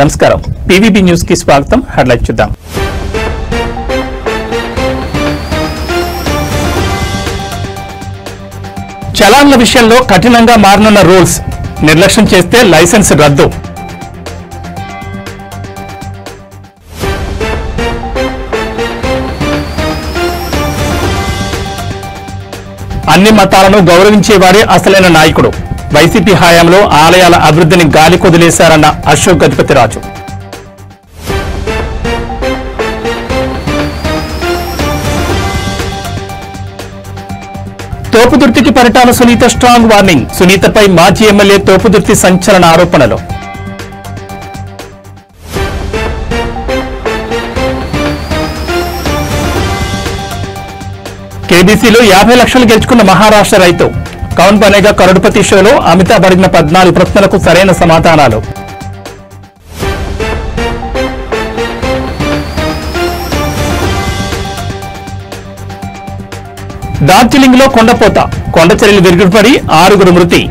నమస్కారం PVB news కి స్వాగతం. హెడ్లైన్స్ చూద్దాం. చలాన్ల విషయంలో కఠినంగా మారనున్న రూల్స్, నిర్లక్ష్యం చేస్తే లైసెన్స్ రద్దు. అన్ని మతాలను గౌరవించేవారే అసలైన నాయకుడు. వైసీపీ హయాంలో ఆలయాల అభివృద్ధిని గాలి కొదిలేశారన్న అశోక్ గజపతిరాజు. తోపుదుర్తికి పరిటాల సునీత స్ట్రాంగ్ వార్నింగ్, సునీతపై మాజీ ఎమ్మెల్యే తోపుదుర్తి సంచలన ఆరోపణలు. కేబీసీలో 50 లక్షలు గెలుచుకున్న మహారాష్ట్ర రైతు. కౌన్ బనేగా కరోడ్పతి షోలో అమితాబ్ అడిగిన 14 ప్రశ్నలకు సరైన సమాధానాలు. డార్జిలింగ్ లో కొండపోత, కొండచర్యలు విరుగుపడి 6 మృతి.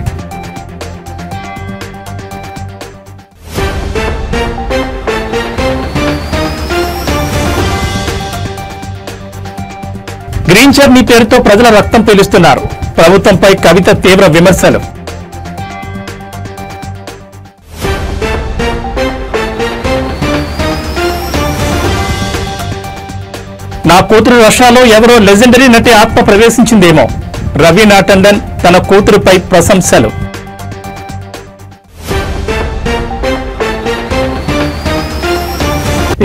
గ్రీన్ జర్నీ పేరుతో ప్రజల రక్తం పీలుస్తున్నారు. ప్రభుత్వంపై కవిత తీవ్ర విమర్శలు. నా కూతురు రష్యాలో ఎవరో లెజెండరీ నటి ఆత్మ ప్రవేశించిందేమో, రవీనా టండన్ తన కూతురుపై ప్రశంసలు.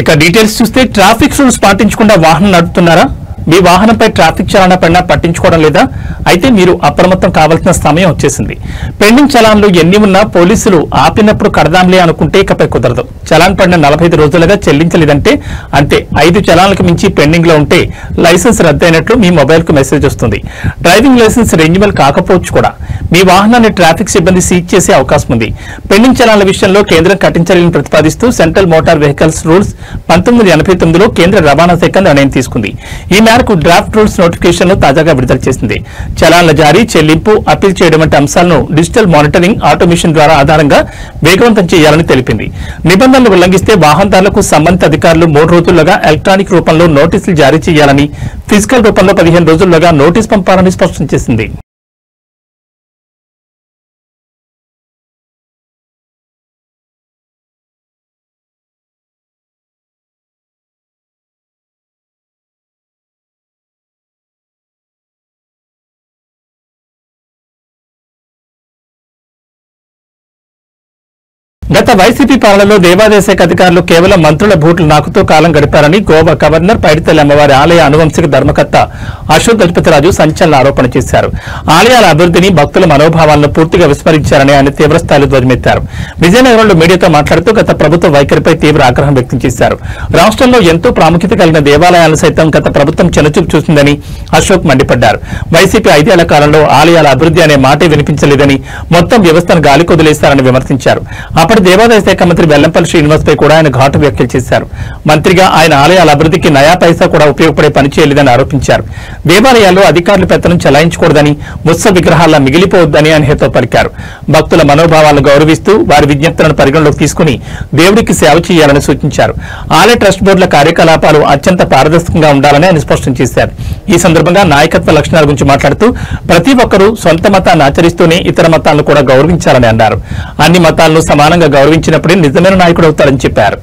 ఇక డీటెయిల్స్ చూస్తే ట్రాఫిక్ రూల్స్ పాటించకుండా వాహనం నడుపుతున్నారా? మీ వాహనంపై ట్రాఫిక్ చలానా పడినా పట్టించుకోవడం లేదా? అయితే మీరు అప్రమత్తం కావాల్సిన సమయం వచ్చేసింది. పెండింగ్ చలాన్లు ఎన్ని ఉన్నా పోలీసులు ఆపినప్పుడు కడదాంలే అనుకుంటే ఇకపై కుదరదు. చలాన్ పడిన 45 రోజులుగా చెల్లించలేదంటే అంతే. 5 చలాన్లకు మించి పెండింగ్ లో ఉంటే లైసెన్స్ రద్దయినట్లు మీ మొబైల్ కు మెసేజ్ వస్తుంది. డ్రైవింగ్ లైసెన్స్ రెన్యువల్ కాకపోవచ్చు కూడా. మీ వాహనాన్ని ట్రాఫిక్ సిబ్బంది సీజ్ చేసే అవకాశం ఉంది. పెండింగ్ చలాన్ల విషయంలో కేంద్రం కఠిన చర్యలను ప్రతిపాదిస్తూ సెంట్రల్ మోటార్ వెహికల్స్ రూల్స్ 1989లో కేంద్ర రవాణా శాఖ నిర్ణయం తీసుకుంది. ఈ మేరకు డ్రాఫ్ట్ రూల్స్ నోటిఫికేషన్ ను తాజాగా విడుదల చేసింది. చలాన్ల జారీ, చెల్లింపు, అప్పీల్ చేయడం వంటి అంశాలను డిజిటల్ మానిటరింగ్, ఆటోమేషన్ ద్వారా ఆధారంగా వేగవంతం చేయాలని తెలిపింది. నిబంధనలు ఉల్లంఘిస్తే వాహనదారులకు సంబంధిత అధికారులు 3 రోజుల్లోగా ఎలక్ట్రానిక్ రూపంలో నోటీసులు జారీ చేయాలని, ఫిజికల్ రూపంలో 15 రోజుల్లోగా నోటీసు పంపాలని స్పష్టం చేసింది. గత వైసీపీ పాలనలో దేవాదాయ శాఖ అధికారులు కేవలం మంత్రుల బూట్లు నాకుతూ కాలం గడిపారని గోవా గవర్నర్ పైడితల్లి అమ్మవారి ఆలయ అనువంశిక ధర్మకర్త అశోక్ గజపతిరాజు సంచలన ఆరోపణ చేశారు. ఆలయాల అభివృద్ధిని, భక్తుల మనోభావాలను పూర్తిగా విస్మరించారని ఆయన తీవ్రస్థాయిలో ధ్వజమెత్తారు. విజయనగరంలో మీడియాతో మాట్లాడుతూ గత ప్రభుత్వ వైఖరిపై తీవ్ర ఆగ్రహం వ్యక్తం చేశారు. రాష్ట్రంలో ఎంతో ప్రాముఖ్యత కలిగిన దేవాలయాలను సైతం గత ప్రభుత్వం చిన్నచూపు చూసిందని అశోక్ మండిపడ్డారు. వైసీపీ 5 ఏళ్ల కాలంలో ఆలయాల అభివృద్ధి అనే మాటే వినిపించలేదని, మొత్తం వ్యవస్థను గాలికొదిలేశారని విమర్శించారు. అప్పటి దేవాదాయ శాఖ మంత్రి వెల్లంపల్లి శ్రీనివాస్ పై కూడా ఆయన ఘాటు వ్యాఖ్యలు చేశారు. మంత్రిగా ఆయన ఆలయాల అభివృద్ధికి నయా పైసా కూడా ఉపయోగపడే పని చేయలేదని ఆరోపించారు. దేవాలయాల్లో అధికారుల పెత్తనం చెలాయించకూడదని, ముత్స విగ్రహాల్లో మిగిలిపోవద్దని ఆయన హితవు పలికారు. భక్తుల మనోభావాలను గౌరవిస్తూ వారి విజ్ఞప్తులను పరిగణలోకి తీసుకుని దేవుడికి సేవ చేయాలని సూచించారు. ఆలయ ట్రస్ట్ బోర్డుల కార్యకలాపాలు అత్యంత పారదర్శకంగా ఉండాలని ఆయన స్పష్టం చేశారు. ఈ సందర్భంగా నాయకత్వ లక్షణాల గురించి మాట్లాడుతూ ప్రతి ఒక్కరూ సొంత మతాన్ని ఆచరిస్తూనే ఇతర మతాలను కూడా గౌరవించాలని అన్నారు. అన్ని మతాలను సమానంగా గౌరవించినప్పుడే నిజమైన నాయకుడు అవుతారని చెప్పారు.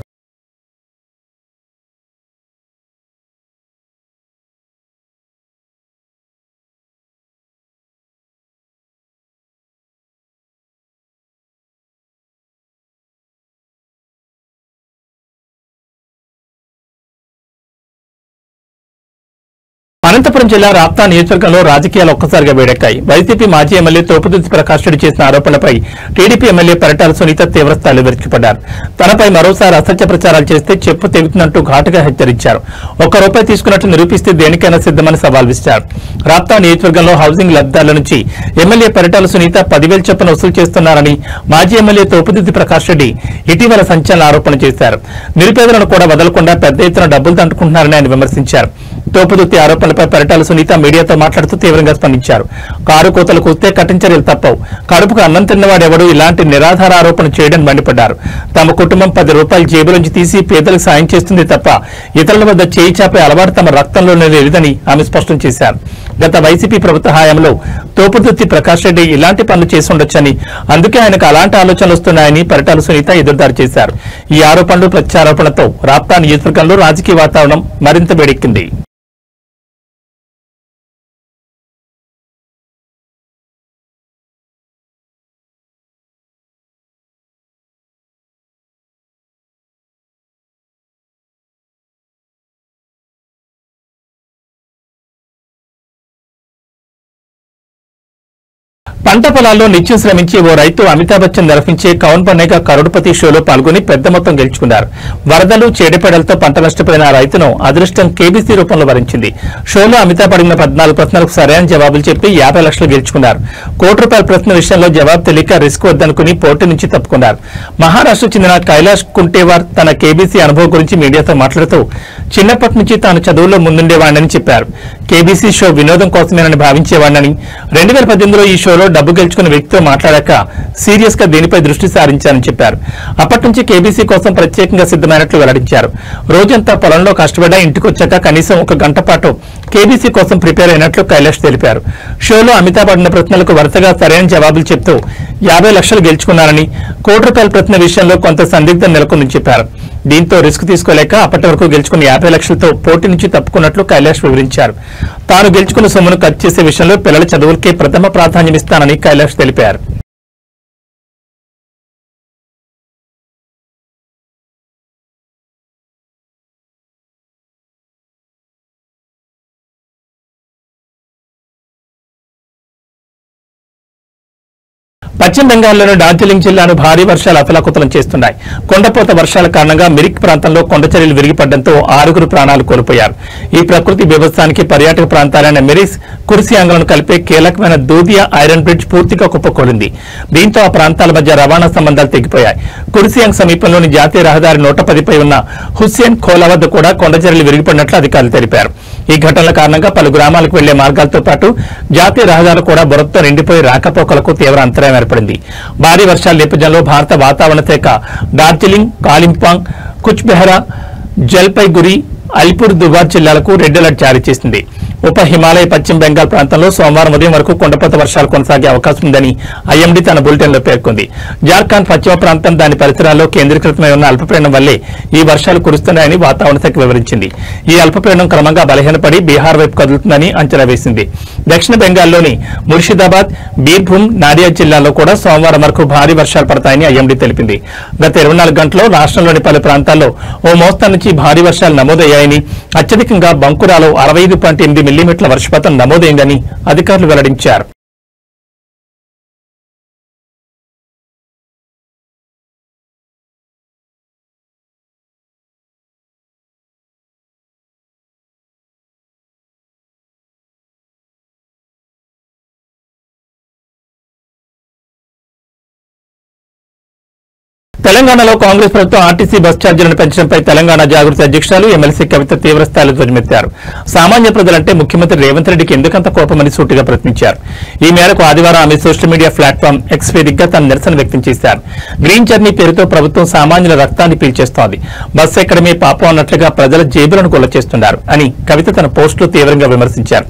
అనంతపురం జిల్లా రాప్తా నియోజకవర్గంలో రాజకీయాలు ఒక్కసారిగా వేడెక్కాయి. వైసీపీ మాజీ ఎమ్మెల్యే తోపుదుర్తి ప్రకాష్ రెడ్డి చేసిన ఆరోపణలపై టీడీపీ ఎమ్మెల్యే పరిటాల సునీత తీవ్రస్థాయిలో విరుచుకుపడ్డారు. తనపై మరోసారి అసత్య ప్రచారాలు చేస్తే చెప్పు తెగుతున్నట్టు ఘాటుగా హెచ్చరించారు. ₹1 తీసుకున్నట్లు నిరూపిస్తే దేనికైనా సిద్దమని సవాల్ విసిరారు. రాప్తా నియోజకవర్గంలో హౌసింగ్ లబ్ధిదారుల నుంచి ఎమ్మెల్యే పరిటాల సునీత 10,000 చొప్పున వసూలు చేస్తున్నారని మాజీ ఎమ్మెల్యే తోపుదుర్తి ప్రకాష్ రెడ్డి ఇటీవల సంచలన ఆరోపణ చేశారు. నిరుపేదలను కూడా వదలకుండా పెద్ద ఎత్తున డబ్బులు దండుకుంటున్నారని ఆయన విమర్శించారు. తోపుదుత్తి ఆరోపణలపై పరిటాల సునీత మీడియాతో మాట్లాడుతూ తీవ్రంగా స్పందించారు. కారు కోతలు కూస్తే కఠిన చర్యలు తప్పవు. కడుపుకు అన్నం తిన్నవాడెవడూ ఇలాంటి నిరాధార ఆరోపణ చేయడం మండిపడ్డారు. తమ కుటుంబం 10 రూపాయలు జేబులోంచి తీసి పేదలకు సాయం చేస్తుంది తప్ప ఇతరుల వద్ద చేయి చాపే అలవాటు తమ రక్తంలోనే లేదని ఆమె స్పష్టం చేశారు. గత వైసీపీ ప్రభుత్వ హయాంలో తోపుదుత్తి ప్రకాష్ రెడ్డి ఇలాంటి పనులు చేసి ఉండొచ్చని, అందుకే ఆయనకు అలాంటి ఆలోచనలు వస్తున్నాయని పరిటాల సునీత ఎదురుదాడి చేశారు. ఈ ఆరోపణలు ప్రత్యారోపణలతో రాప్తా నియోజకవర్గంలో రాజకీయ వాతావరణం మరింత వేడెక్కింది. పంట పొలాల్లో నిత్యం శ్రమించి ఓ రైతు అమితాబ్ బచ్చన్ నిర్వహించే కౌన్ బనేగా కరోడ్పతి షోలో పాల్గొని పెద్ద మొత్తం గెలుచుకున్నారు. వరదలు చీడపీడలతో పంట నష్టపోయిన ఆ రైతును అదృష్టం కేబీసీ రూపంలో వరించింది. షోలో అమితాబ్ అడిగిన 14 ప్రశ్నలకు సరైన జవాబులు చెప్పి 50 లక్షలు గెలుచుకున్నారు. ₹1 ప్రశ్న విషయంలో జవాబు తెలియక రిస్క్ వద్దనుకుని పోటీ నుంచి తప్పుకున్నారు. మహారాష్ట్రకు చెందిన కైలాష్ కుంటేవార్ తన కేబీసీ అనుభవం గురించి మీడియాతో మాట్లాడుతూ చిన్నప్పటి నుంచి తాను చదువుల్లో ముందుండేవాడినని చెప్పారు. కేబీసీ షో వినోదం కోసమేనని భావించేవాడినని, 2018లో ఈ షోలో డబ్బు గెలుచుకున్న వ్యక్తితో మాట్లాడాక సీరియస్ గా దీనిపై దృష్టి సారించారని చెప్పారు. అప్పటి నుంచి కేబీసీ కోసం ప్రత్యేకంగా సిద్ధమైనట్లు వెల్లడించారు. రోజంతా పొలంలో కష్టపడ్డా ఇంటికొచ్చాక కనీసం 1 గంట పాటు కేబీసీ కోసం ప్రిపేర్ అయినట్లు కైలాష్ తెలిపారు. షోలో అమితాబ్ అడిగిన ప్రశ్నలకు వరుసగా సరైన జవాబులు చెప్తూ 50 లక్షలు గెలుచుకున్నారని, ₹1 ప్రశ్న విషయంలో కొంత సందిగ్ధం నెలకొందని చెప్పారు. దీంతో రిస్క్ తీసుకోలేక అప్పటి వరకు గెలుచుకున్న 50 లక్షలతో పోటీ నుంచి తప్పుకున్నట్లు కైలాష్ వివరించారు. తాను గెలుచుకున్న సొమ్మును ఖర్చు చేసే విషయంలో పిల్లల చదువులకే ప్రథమ ప్రాధాన్యమిస్తానని కైలాష్ తెలిపారు. పశ్చిమ బెంగాల్లోని డార్జిలింగ్ జిల్లాను భారీ వర్షాలు అతలాకుతలం చేస్తున్నాయి. కొండపోత వర్షాల కారణంగా మిరిక్ ప్రాంతంలో కొండచర్యలు విరిగిపడడంతో 6 ప్రాణాలు కోల్పోయారు. ఈ ప్రకృతి బీభత్సానికి పర్యాటక ప్రాంతాలైన మిరిక్, కుర్సియాంగ్లను కలిపే కీలకమైన దూదియా ఐరన్ బ్రిడ్జ్ పూర్తిగా కుప్పకూలింది. దీంతో ఆ ప్రాంతాల మధ్య రవాణా సంబంధాలు తెగిపోయాయి. కుర్సియాంగ్ సమీపంలోని జాతీయ రహదారి 110పై ఉన్న హుస్సేన్ ఖోలా వద్ద కూడా కొండచర్యలు విరిగిపడినట్లు అధికారులు తెలిపారు. ఈ ఘటనల కారణంగా పలు గ్రామాలకు వెళ్లే మార్గాలతో పాటు జాతీయ రహదారులు కూడా బురదతో నిండిపోయి రాకపోకలకు తీవ్ర అంతరాయం ఏర్పడింది. భారీ వర్షాల నేపథ్యంలో భారత వాతావరణ శాఖ డార్జిలింగ్, కాలింపాంగ్, కుచ్ బెహరా, జల్పైగురి, అలిపూర్ దుబార్ జిల్లాలకు రెడ్ అలర్ట్ జారీ చేసింది. ఉప హిమాలయ పశ్చిమ బెంగాల్ ప్రాంతంలో సోమవారం ఉదయం వరకు కొండపోత వర్షాలు కొనసాగే అవకాశం ఉందని ఐఎండీ తన బులెటిన్లో పేర్కొంది. జార్ఖండ్ పశ్చిమ ప్రాంతం, దాని పరిసరాల్లో కేంద్రీకృతమై ఉన్న అల్పపీడనం వల్లే ఈ వర్షాలు కురుస్తున్నాయని వాతావరణ శాఖ వివరించింది. ఈ అల్పపీడనం క్రమంగా బలహీనపడి బీహార్ వైపు కదులుతుందని అంచనా వేసింది. దక్షిణ బెంగాల్లోని ముర్షిదాబాద్, బీర్భూమ్, నాడియా జిల్లాల్లో కూడా సోమవారం వరకు భారీ వర్షాలు పడతాయని ఐఎండీ తెలిపింది. గత 24 గంటల్లో రాష్ట్రంలోని పలు ప్రాంతాల్లో ఓ మోస్తరు నుంచి భారీ వర్షాలు నమోదయ్యాయని, అత్యధికంగా బంకురాలో 65.8 మిల్లీమీటర్ల వర్షపాతం నమోదైందని అధికారులు వెల్లడించారు. తెలంగాణలో కాంగ్రెస్ ప్రభుత్వం ఆర్టీసీ బస్ ఛార్జీలను పెంచడంపై తెలంగాణ జాగృతి అధ్యక్షురాలు ఎమ్మెల్సీ కవిత తీవ్రస్థాయిలో ధ్వజమెత్తారు. సామాన్య ప్రజలంటే ముఖ్యమంత్రి రేవంత్ రెడ్డికి ఎందుకంత కోపమని సూటిగా ప్రశ్నించారు. ఈ మేరకు ఆదివారం ఆమె సోషల్ మీడియా ప్లాట్ఫామ్ ఎక్స్ వేదికగా తన నిరసన వ్యక్తం చేశారు. గ్రీన్ జర్నీ పేరుతో ప్రభుత్వం సామాన్యుల రక్తాన్ని పీల్చేస్తోంది, బస్సు ఎక్కడమే పాపం అన్నట్లుగా ప్రజల జేబులను కొల్ల చేస్తున్నారు అని కవిత తన పోస్టులో తీవ్రంగా విమర్శించారు.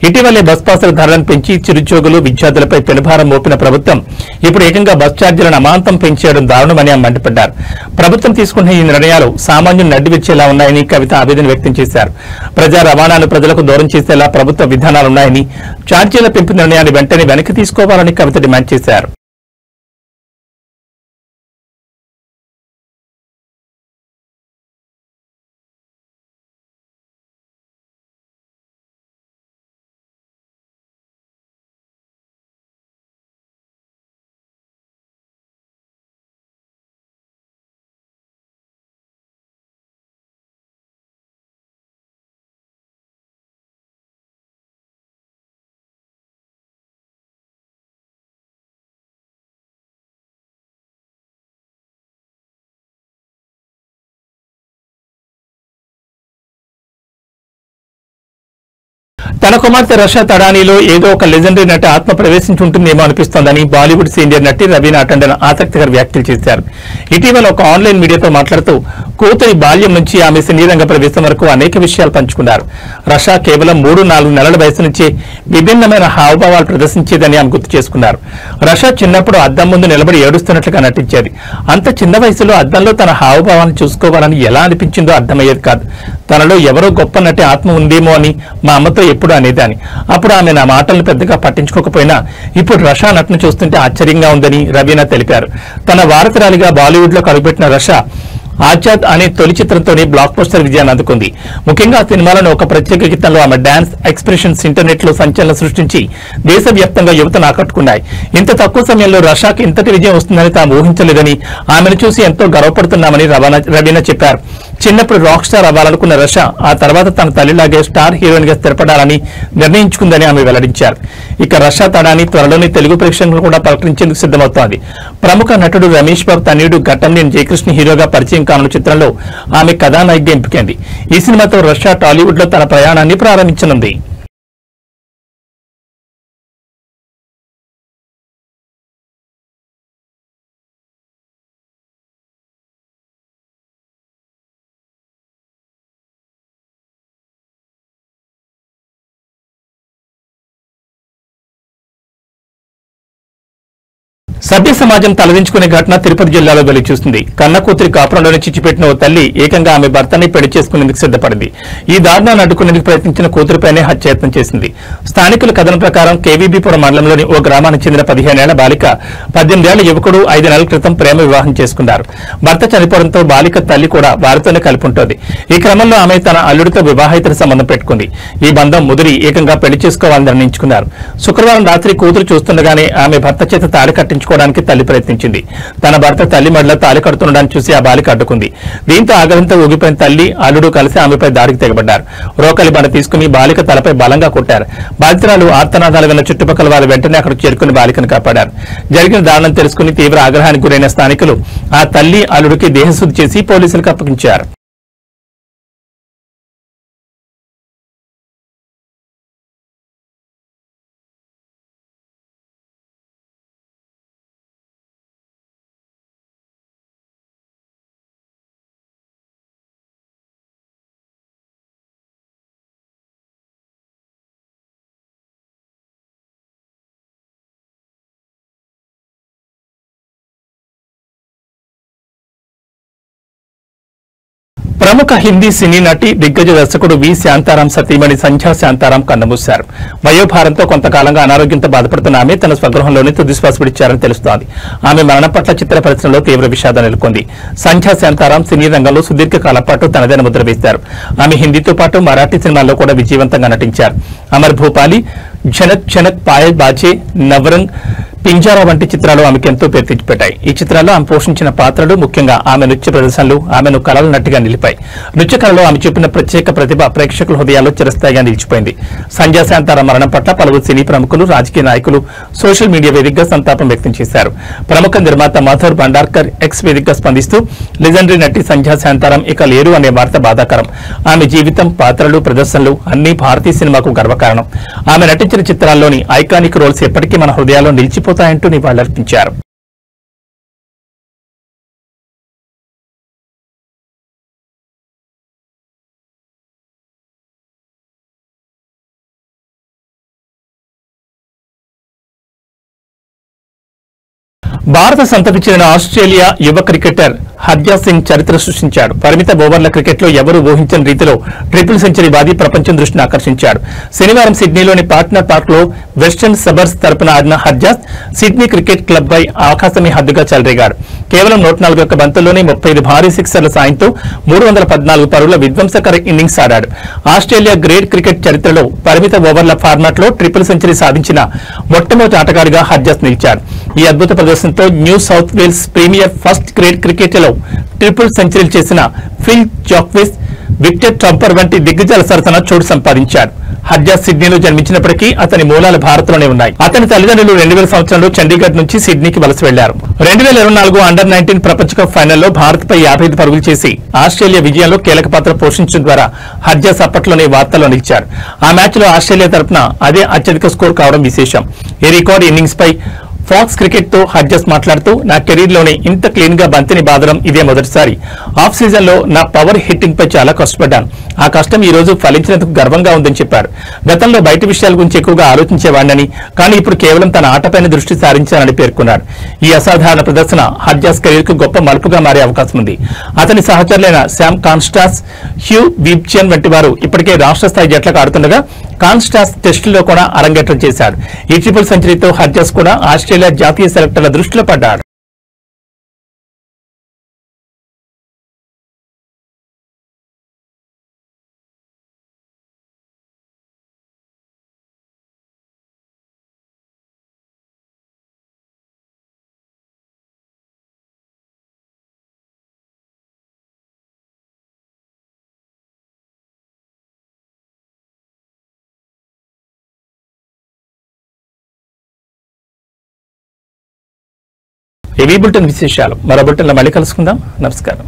ఇటీవలే బస్ పాసుల ధరలను పెంచి చిరుద్యోగులు, విద్యార్థులపై పెనుభారం మోపిన ప్రభుత్వం ఇప్పుడు ఏకంగా బస్ ఛార్జీలను అమాంతం పెంచేయడం దారుణమని మండిపడ్డారు. ప్రభుత్వం తీసుకున్న ఈ నిర్ణయాలు సామాన్యులు నడ్డివిచ్చేలా ఉన్నాయని కవిత ఆవేదన వ్యక్తం చేశారు. ప్రజా రవాణాను ప్రజలకు దూరం చేసేలా ప్రభుత్వ విధానాలున్నాయని, ఛార్జీల పెంపు నిర్ణయాన్ని వెంటనే వెనక్కి తీసుకోవాలని కవిత డిమాండ్ చేశారు. తన కుమార్తె రషా తడానీలో ఏదో ఒక లెజెండరీ నటి ఆత్మ ప్రవేశించి ఉంటుందేమో అనిపిస్తోందని బాలీవుడ్ సీనియర్ నటి రవీనా టండన్ ఆసక్తికర వ్యాఖ్యలు చేశారు. ఇటీవల ఒక ఆన్లైన్ మీడియాతో మాట్లాడుతూ కూతురి బాల్యం నుంచి ఆమె సినీ రంగ ప్రవేశం వరకు అనేక విషయాలు పంచుకున్నారు. రషా కేవలం 3-4 నెలల వయసు నుంచే విభిన్నమైన హావభావాలు ప్రదర్శించేదని ఆమె గుర్తు చేసుకున్నారు. రషా చిన్నప్పుడు అద్దం ముందు నిలబడి ఏడుస్తున్నట్లుగా నటించేది. అంత చిన్న వయసులో అద్దంలో తన హావభావాలను చూసుకోవాలని ఎలా అనిపించిందో అర్థమయ్యేది కాదు. తనలో ఎవరో గొప్ప నటి ఆత్మ ఉందేమో అని మా అమ్మతో ఎప్పుడు అనేదాన్ని. అప్పుడు ఆమె నా మాటలను పెద్దగా పట్టించుకోకపోయినా ఇప్పుడు రషా నటన చూస్తుంటే ఆశ్చర్యంగా ఉందని రవీనా తెలిపారు. తన వారసురాలిగా బాలీవుడ్ లో కలుగుపెట్టిన రషా ఆజాద్ అనే తొలి చిత్రంతోనే బ్లాక్ బస్టర్ విజయాన్ని అందుకుంది. ముఖ్యంగా సినిమాలను ఒక ప్రత్యేక గీతంలో ఆమె డాన్స్ ఎక్స్ప్రెషన్స్ ఇంటర్నెట్ లో సంచలనం సృష్టించి దేశవ్యాప్తంగా యువతను ఆకట్టుకున్నాయి. ఇంత తక్కువ సమయంలో రషాకి ఇంతటి విజయం వస్తుందని తాము ఊహించలేదని, ఆమెను చూసి ఎంతో గర్వపడుతున్నామని రవీనా చెప్పారు. చిన్నప్పుడు రాక్ స్టార్ అవ్వాలనుకున్న రషా ఆ తర్వాత తన తల్లిలాగే స్టార్ హీరోయిన్ గా స్థిరపడాలని నిర్ణయించుకుందని ఆమె వెల్లడించారు. ఇక రషా తడాని త్వరలోనే తెలుగు ప్రేక్షకులను కూడా పలకరించేందుకు సిద్దమవుతోంది. ప్రముఖ నటుడు రమేష్ బాబు తనయుడు ఘట్టంనేని జయకృష్ణ హీరోగా పరిచయం కానున్న చిత్రంలో ఆమె కథానాయికగా ఎంపికైంది. ఈ సినిమాతో రషా టాలీవుడ్ లో తన ప్రయాణాన్ని ప్రారంభించనుంది. సభ్య సమాజం తలదించుకునే ఘటన తిరుపతి జిల్లాలో వెలుగు చూస్తుంది. కన్న కూతురి కాపురంలోనే చిచ్చిపెట్టిన ఓ తల్లి ఏకంగా ఆమె భర్తని పెళ్లి చేసుకునేందుకు సిద్దపడింది. ఈ దారుణాన్ని అడ్డుకునేందుకు ప్రయత్నించిన కూతురిపైనే హత్యాయత్నం చేసింది. స్థానికుల కథనం ప్రకారం కేవీబీపురం మండలంలోని ఓ గ్రామానికి చెందిన 15 ఏళ్ల బాలిక 18 ఏళ్ల యువకుడు 5 నెలల క్రితం ప్రేమ వివాహం చేసుకున్నారు. భర్త చనిపోవడంతో బాలిక తల్లి కూడా వారితోనే కలిపి ఉంటుంది. ఈ క్రమంలో ఆమె తన అల్లుడితో వివాహేతర సంబంధం పెట్టుకుంది. ఈ బంధం ముదిరి ఏకంగా పెళ్లి చేసుకోవాలని నిర్ణయించుకున్నారు. శుక్రవారం రాత్రి కూతురు చూస్తుండగానే ఆమె భర్త చేత తాళి కట్టించుకోవడానికి తల్లి ప్రయత్నించింది. తన భర్త తల్లి మెడలో తాళి కడుతుండడాన్ని చూసి ఆ బాలిక అడ్డుకుంది. దీంతో ఆగ్రహంతో ఊగిపోయిన తల్లి అల్లుడు కలిసి ఆమెపై దాడికి తెగబడ్డారు. రోకలి బండ తీసుకుని బాలిక తలపై బలంగా కొట్టారు. బాధితురాలు ఆర్తనాదాలు విన్న చుట్టుపక్కల వారు వెంటనే అక్కడికి చేరుకుని బాలికను కాపాడారు. జరిగిన దారుణం తెలుసుకుని తీవ్ర ఆగ్రహానికి గురైన స్థానికులు ఆ తల్లి అల్లుడికి దేహశుద్ధి చేసి పోలీసులకు అప్పగించారు. ప్రముఖ హిందీ సినీ నటి దిగ్గజ దర్శకుడు వి శాంతారాం సతీమణి సంధ్యా శాంతారాం కన్నుమూశారు. వయోభారంతో కొంతకాలంగా అనారోగ్యంతో బాధపడుతున్న ఆమె తన స్వగృహంలోనే తుదిశ్వాస విడిచారని తెలుస్తోంది. ఆమె మరణం పట్ల చిత్ర పరిశ్రమలో తీవ్ర విషాదం నెలకొంది. సంధ్యా శాంతారాం సినీ రంగంలో సుదీర్ఘకాలం పాటు తనదైన ముద్ర వేశారు. ఆమె హిందీతో పాటు మరాఠీ సినిమాల్లో కూడా విజయవంతంగా నటించారు. అమర్ భూపాలి, ఝనక్ ఝనక్ పాయల్ బాజే, నవరంగ్, పింజారా వంటి చిత్రాలు ఆమెకు ఎంతో పేరు తెచ్చిపెట్టాయి. ఈ చిత్రాల్లో ఆమె పోషించిన పాత్రలు, ముఖ్యంగా ఆమె నృత్య ప్రదర్శనలు ఆమెను కళల నటిగా నిలిపాయి. నృత్య కళలో ఆమె చూపిన ప్రత్యేక ప్రతిభ ప్రేక్షకుల హృదయాల్లో చిరస్థాయిగా నిలిచిపోయింది. సంధ్యా శాంతారాం మరణం పట్ల పలువురు సినీ ప్రముఖులు, రాజకీయ నాయకులు సోషల్ మీడియా వేదికగా సంతాపం వ్యక్తం చేశారు. ప్రముఖ నిర్మాత మాధుర్ భండార్కర్ ఎక్స్ వేదికగా స్పందిస్తూ లెజెండరీ నటి సంధ్యా శాంతారాం ఇక లేరు అనే వార్త బాధాకరం. ఆమె జీవితం, పాత్రలు, ప్రదర్శనలు అన్ని భారతీయ సినిమాకు గర్వకారణం. ఆమె నటించిన చిత్రాల్లోని ఐకానిక్ రోల్స్ ఎప్పటికీ మన హృదయాల్లో నిలిచిపోతాయంటూ నివాళులర్పించారు. భారత సంతతికి చెందిన ఆస్ట్రేలియా యువ క్రికెటర్ హర్జాత్ సింగ్ చరిత్ర సృష్టించాడు. పరిమిత ఓవర్ల క్రికెట్ లో ఎవరూ ఊహించని రీతిలో ట్రిపుల్ సెంచరీ బాది ప్రపంచం దృష్టిని ఆకర్షించాడు. శనివారం సిడ్నీలోని పార్ట్నర్ పార్క్ లో వెస్టర్న్ సబర్స్ తరపున ఆడిన హర్జాత్ సిడ్నీ క్రికెట్ క్లబ్ పై ఆకాశమే హద్దుగా చెలరేగాడు. కేవలం 141 బంతుల్లోనే 35 భారీ సిక్సర్ల సాయంతో 314 పరుగుల విధ్వంసకర ఇన్నింగ్స్ ఆడాడు. ఆస్ట్రేలియా గ్రేట్ క్రికెట్ చరిత్రలో పరిమిత ఓవర్ల ఫార్మాట్ లో ట్రిపుల్ సెంచరీ సాధించిన మొట్టమొదటి ఆటగాడిగా హర్జాత్ నిలిచాడు. ఈ అద్భుత ప్రదర్శనతో New South Wales premier first grade క్రికెట్లో ట్రిపుల్ సెంచరీలు చేసిన ఫిల్ జాక్విస్, విక్టర్ ట్రంపర్ వంటి దిగ్గజాల సరసన చోటు సంపాదించాడు. హర్జాత్ సిడ్నీలో జన్మించినప్పటికీ అతని మూలాలు భారత్లోనే ఉన్నాయి. అతని తల్లిదండ్రులు 2000 సంవత్సరంలో చండీగఢ్ నుంచి సిడ్నీకి వలస వెళ్లారు. 2024 అండర్-19 ప్రపంచ కప్ ఫైనల్లో భారత్పై 55 పరుగులు చేసి ఆస్ట్రేలియా విజయంలో కీలక పాత్ర పోషించడం ద్వారా హర్జాస్ అప్పట్లోనే వార్తల్లో నిలిచారు. ఆ మ్యాచ్లో ఆస్ట్రేలియా తరపున అదే అత్యధిక స్కోర్ కావడం విశేషం. ఈ రికార్డు ఇన్నింగ్స్ పై ఫాక్స్ క్రికెట్ తో హర్జాస్ మాట్లాడుతూ, నా కెరీర్ లోనే ఇంత క్లీన్ గా బంతిని బాదడం ఇదే మొదటిసారి. ఆఫ్ సీజన్ లో నా పవర్ హిట్టింగ్ పై చాలా కష్టపడ్డాను. ఆ కష్టం ఈ రోజు ఫలించినందుకు గర్వంగా ఉందని చెప్పారు. గతంలో బయట విషయాల గురించి ఎక్కువగా ఆలోచించేవాడినని, కానీ ఇప్పుడు కేవలం తన ఆటపైన దృష్టి సారించానని పేర్కొన్నారు. ఈ అసాధారణ ప్రదర్శన హర్జాస్ కెరీర్ కు గొప్ప మలుపుగా మారే అవకాశం ఉంది. అతని సహచరులైన శామ్ కాన్స్టాస్, హ్యూ వీబ్చియన్ వంటి వారు ఇప్పటికే రాష్ట్ర స్థాయి జట్లకు ఆడుతుండగా, కాన్స్టాస్ టెస్టుల్లో కూడా అరంగేట్రం చేశారు. ఈ ట్రిపుల్ సెంచరీతో హర్జాస్ కూడా ఆస్ట్రేలియా జాతీయ సెలెక్టర్ల దృష్టిలో పడ్డాడు. ఏవీ బులెటిన్ విశేషాలు మరో బులెటిన్లో మళ్ళీ కలుసుకుందాం. నమస్కారం.